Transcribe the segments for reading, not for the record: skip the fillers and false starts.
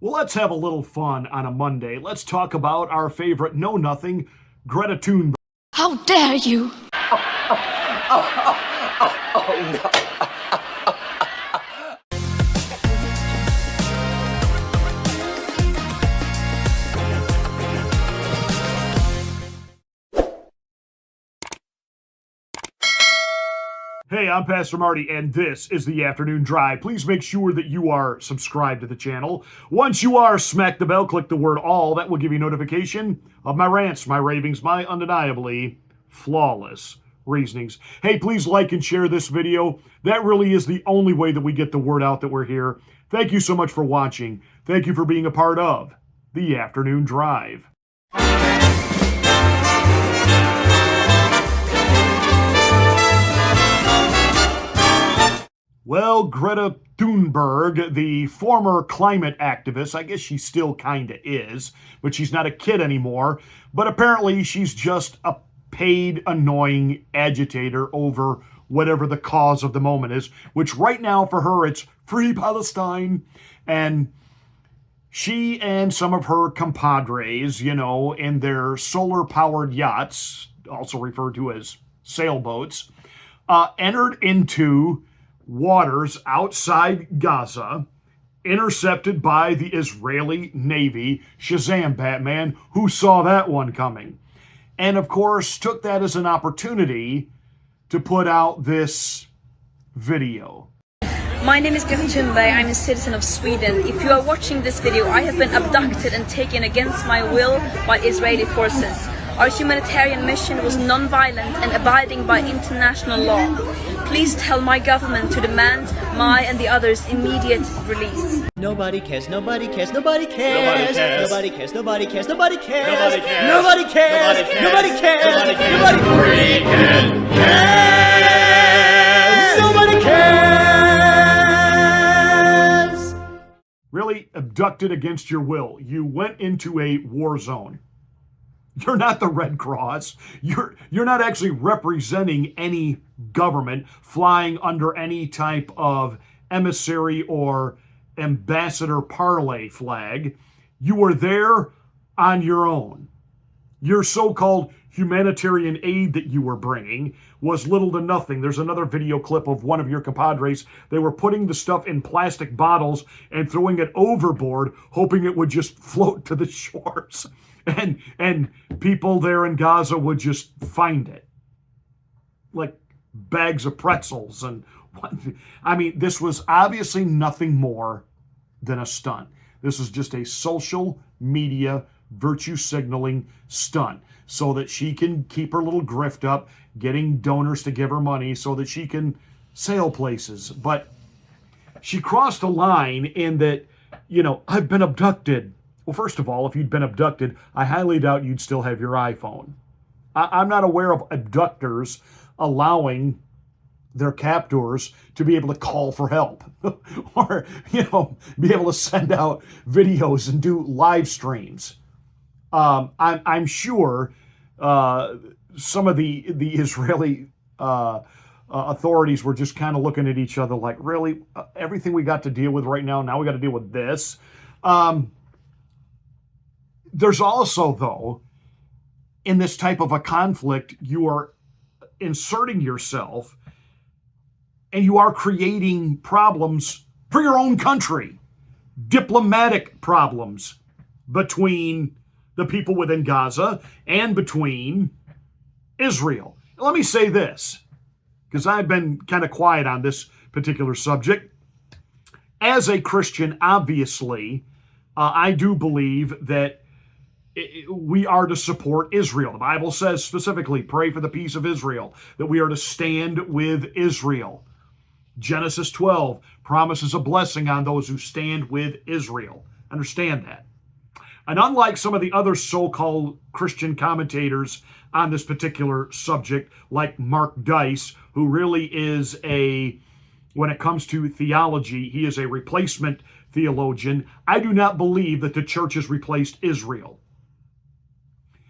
Well, let's have a little fun on a Monday. Let's talk about our favorite know-nothing, Greta Thunberg. How dare you! Oh no. Hey, I'm Pastor Marty, and this is the Afternoon Drive. Please make sure that you are subscribed to the channel. Once you are, smack the bell, click the word all. That will give you notification of my rants, my ravings, my undeniably flawless reasonings. Hey, please like and share this video. That really is the only way that we get the word out that we're here. Thank you so much for watching. Thank you for being a part of the Afternoon Drive. Well, Greta Thunberg, the former climate activist, I guess she still kind of is, but she's not a kid anymore. But apparently she's just a paid, annoying agitator over whatever the cause of the moment is, which right now for her, it's Free Palestine. And she and some of her compadres, you know, in their solar-powered yachts, also referred to as sailboats, entered into waters outside Gaza, intercepted by the Israeli Navy. Shazam, Batman, who saw that one coming? And of course, took that as an opportunity to put out this video. My name is Greta Thunberg. I'm a citizen of Sweden. If you are watching this video, I have been abducted and taken against my will by Israeli forces. Our humanitarian mission was non-violent and abiding by international law. Please tell my government to demand my and the others' immediate release. Nobody cares, nobody cares, nobody cares. Nobody cares, nobody cares, nobody cares. Nobody cares. Nobody cares. Nobody cares. Nobody cares. Nobody freaking cares. Nobody cares. Really abducted against your will. You went into a war zone. You're not the Red Cross. You're not actually representing any government, flying under any type of emissary or ambassador parlay flag. You were there on your own. Your so-called humanitarian aid that you were bringing was little to nothing. There's another video clip of one of your compadres. They were putting the stuff in plastic bottles and throwing it overboard, hoping it would just float to the shores. And people there in Gaza would just find it. Like bags of pretzels. And I mean, this was obviously nothing more than a stunt. This is just a social media virtue signaling stunt so that she can keep her little grift up, getting donors to give her money so that she can sail places. But she crossed a line in that, you know, I've been abducted. Well, first of all, if you'd been abducted, I highly doubt you'd still have your iPhone. I'm not aware of abductors allowing their captors to be able to call for help or, you know, be able to send out videos and do live streams. I'm sure some of the Israeli authorities were just kind of looking at each other like, really, everything we got to deal with right now we got to deal with this. There's also, though, in this type of a conflict, you are inserting yourself and you are creating problems for your own country, diplomatic problems between the people within Gaza and between Israel. Let me say this, because I've been kind of quiet on this particular subject. As a Christian, obviously, I do believe that we are to support Israel. The Bible says specifically, pray for the peace of Israel, that we are to stand with Israel. Genesis 12 promises a blessing on those who stand with Israel. Understand that. And unlike some of the other so-called Christian commentators on this particular subject, like Mark Dice, who really is when it comes to theology, he is a replacement theologian. I do not believe that the church has replaced Israel.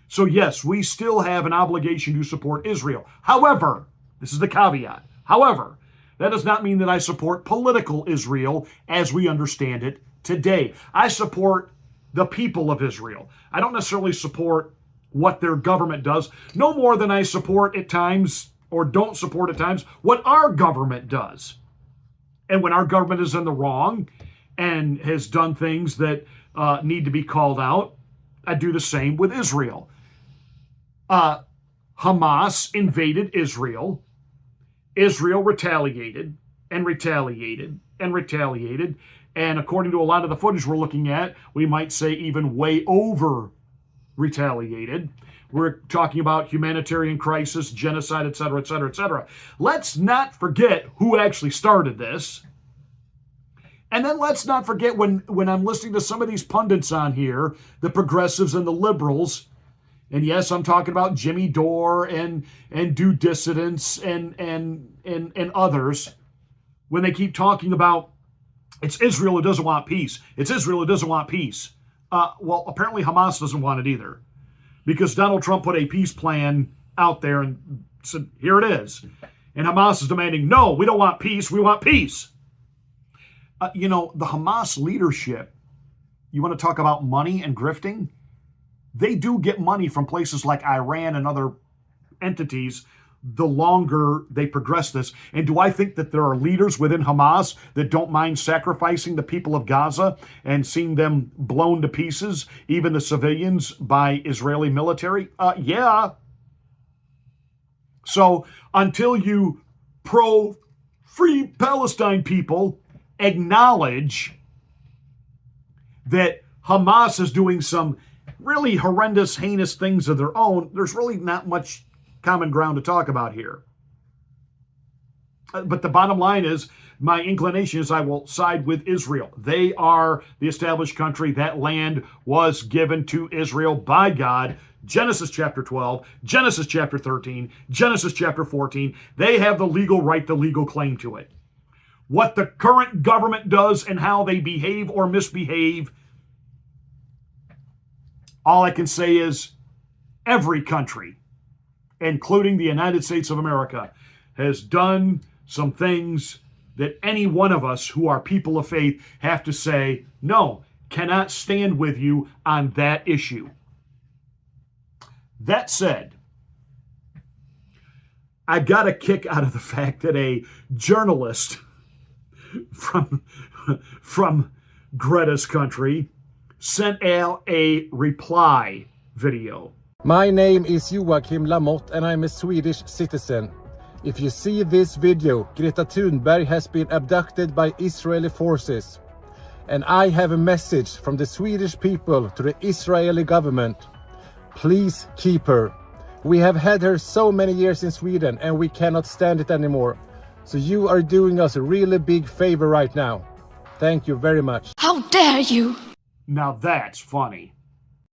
So yes, we still have an obligation to support Israel. However, this is the caveat. However, that does not mean that I support political Israel as we understand it today. I support the people of Israel. I don't necessarily support what their government does, no more than I support at times, or don't support at times, what our government does. And when our government is in the wrong and has done things that need to be called out, I do the same with Israel. Hamas invaded Israel. Israel retaliated and retaliated and retaliated. And according to a lot of the footage we're looking at, we might say even way over retaliated. We're talking about humanitarian crisis, genocide, etc., etc., etc. Let's not forget who actually started this. And then let's not forget when I'm listening to some of these pundits on here, the progressives and the liberals, and yes, I'm talking about Jimmy Dore and Do Dissidents and others, when they keep talking about it's Israel who doesn't want peace. It's Israel who doesn't want peace. Well, apparently Hamas doesn't want it either, because Donald Trump put a peace plan out there and said, here it is. And Hamas is demanding, no, we don't want peace, we want peace. The Hamas leadership, you want to talk about money and grifting? They do get money from places like Iran and other entities the longer they progress this. And do I think that there are leaders within Hamas that don't mind sacrificing the people of Gaza and seeing them blown to pieces, even the civilians, by Israeli military? Yeah. So until you pro-free Palestine people acknowledge that Hamas is doing some really horrendous, heinous things of their own, there's really not much common ground to talk about here. But the bottom line is, my inclination is I will side with Israel. They are the established country. That land was given to Israel by God. Genesis chapter 12, Genesis chapter 13, Genesis chapter 14. They have the legal right, the legal claim to it. What the current government does and how they behave or misbehave, all I can say is every country, including the United States of America, has done some things that any one of us who are people of faith have to say, no, cannot stand with you on that issue. That said, I got a kick out of the fact that a journalist from Greta's country sent out a reply video. My name is Joachim Lamotte and I'm a Swedish citizen. If you see this video, Greta Thunberg has been abducted by Israeli forces. And I have a message from the Swedish people to the Israeli government. Please keep her. We have had her so many years in Sweden and we cannot stand it anymore. So you are doing us a really big favor right now. Thank you very much. How dare you! Now that's funny.